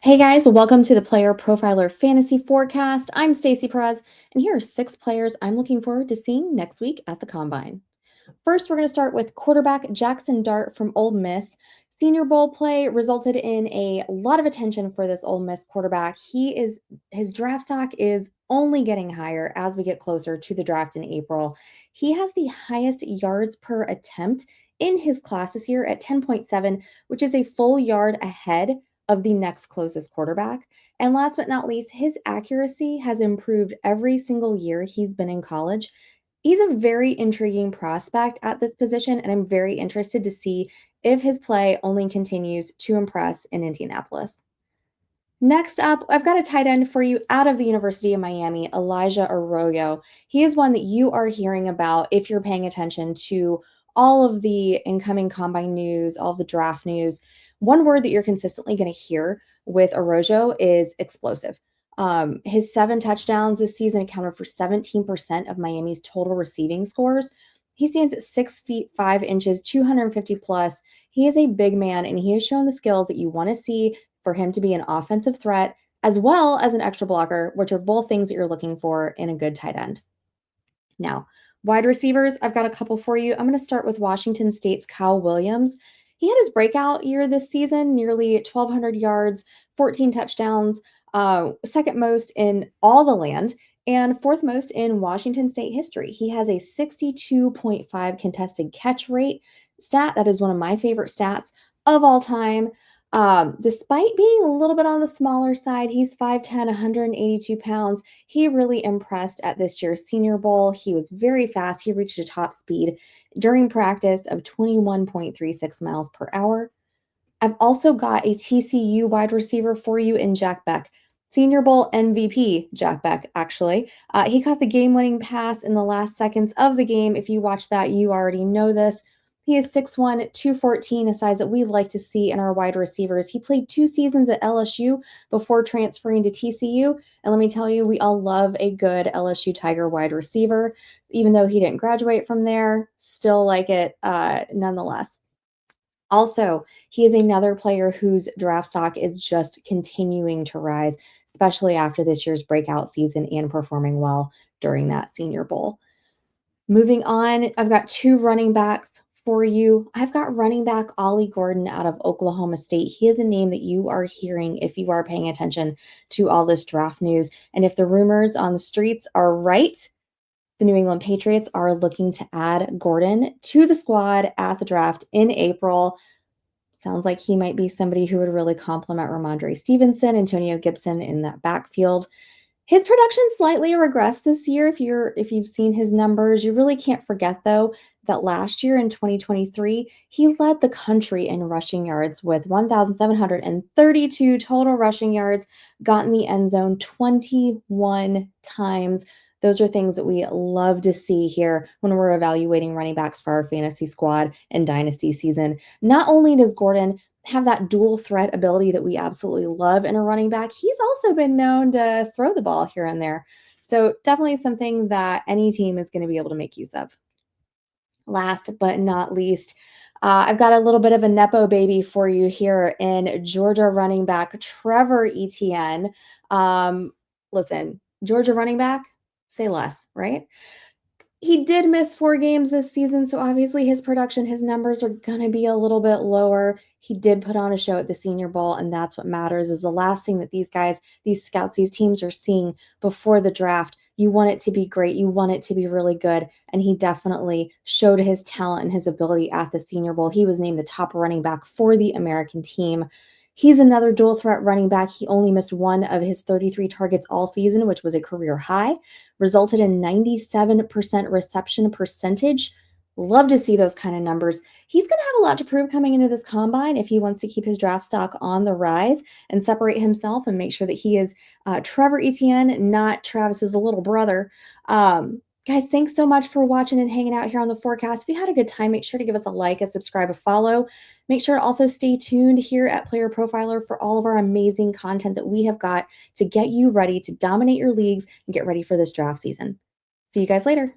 Hey guys, welcome to the Player Profiler Fantasy Forecast. I'm Stacy Perez, and here are 6 players I'm looking forward to seeing next week at the Combine. First, we're going to start with quarterback Jackson Dart from Ole Miss. Senior Bowl play resulted in a lot of attention for this Ole Miss quarterback. His draft stock is only getting higher as we get closer to the draft in April. He has the highest yards per attempt in his class this year at 10.7, which is a full yard ahead of the next closest quarterback. And last but not least, his accuracy has improved every single year he's been in college. He's a very intriguing prospect at this position, and I'm very interested to see if his play only continues to impress in Indianapolis. Next up, I've got a tight end for you out of the University of Miami, Elijah Arroyo. He is one that you are hearing about if you're paying attention to all of the incoming combine news, all of the draft news. One word that you're consistently going to hear with Arroyo is explosive. His 7 touchdowns this season accounted for 17% of Miami's total receiving scores. He stands at 6 feet 5 inches, 250 plus. He is a big man, and he has shown the skills that you want to see for him to be an offensive threat as well as an extra blocker, which are both things that you're looking for in a good tight end. Now, wide receivers, I've got a couple for you. I'm going to start with Washington State's Kyle Williams. He had his breakout year this season, nearly 1,200 yards, 14 touchdowns, second most in all the land, and fourth most in Washington State history. He has a 62.5 contested catch rate stat. That is one of my favorite stats of all time. Despite being a little bit on the smaller side, he's 5'10, 182 pounds. He really impressed at this year's Senior Bowl. He was very fast. He reached a top speed during practice of 21.36 miles per hour. I've also got a TCU wide receiver for you in Jack Beck. Senior Bowl MVP, Jack Beck, actually. He caught the game winning pass in the last seconds of the game. If you watch that, you already know this. He is 6'1, 214, a size that we like to see in our wide receivers. He played 2 seasons at LSU before transferring to TCU. And let me tell you, we all love a good LSU Tiger wide receiver. Even though he didn't graduate from there, still like it nonetheless. Also, he is another player whose draft stock is just continuing to rise, especially after this year's breakout season and performing well during that Senior Bowl. Moving on, I've got 2 running backs for you. I've got running back Ollie Gordon out of Oklahoma State. He is a name that you are hearing if you are paying attention to all this draft news. And if the rumors on the streets are right, the New England Patriots are looking to add Gordon to the squad at the draft in April. Sounds like he might be somebody who would really complement Ramondre Stevenson, Antonio Gibson in that backfield. His production slightly regressed this year. If you've seen his numbers, you really can't forget though that last year in 2023, he led the country in rushing yards with 1,732 total rushing yards, got in the end zone 21 times. Those are things that we love to see here when we're evaluating running backs for our fantasy squad and dynasty season. Not only does Gordon have that dual threat ability that we absolutely love in a running back, he's also been known to throw the ball here and there. So definitely something that any team is going to be able to make use of. Last but not least, I've got a little bit of a Nepo baby for you here in Georgia running back Trevor Etienne. Listen, Georgia running back, say less, right? He did miss 4 games this season, so obviously his production, his numbers are going to be a little bit lower. He did put on a show at the Senior Bowl, and that's what matters is the last thing that these guys, these scouts, these teams are seeing before the draft. You want it to be great. You want it to be really good, and he definitely showed his talent and his ability at the Senior Bowl. He was named the top running back for the American team. He's another dual threat running back. He only missed 1 of his 33 targets all season, which was a career high, resulted in 97% reception percentage. Love to see those kind of numbers. He's going to have a lot to prove coming into this combine if he wants to keep his draft stock on the rise and separate himself and make sure that he is Trevor Etienne, not Travis's little brother. Guys, thanks so much for watching and hanging out here on the forecast. If you had a good time, make sure to give us a like, a subscribe, a follow. Make sure to also stay tuned here at Player Profiler for all of our amazing content that we have got to get you ready to dominate your leagues and get ready for this draft season. See you guys later.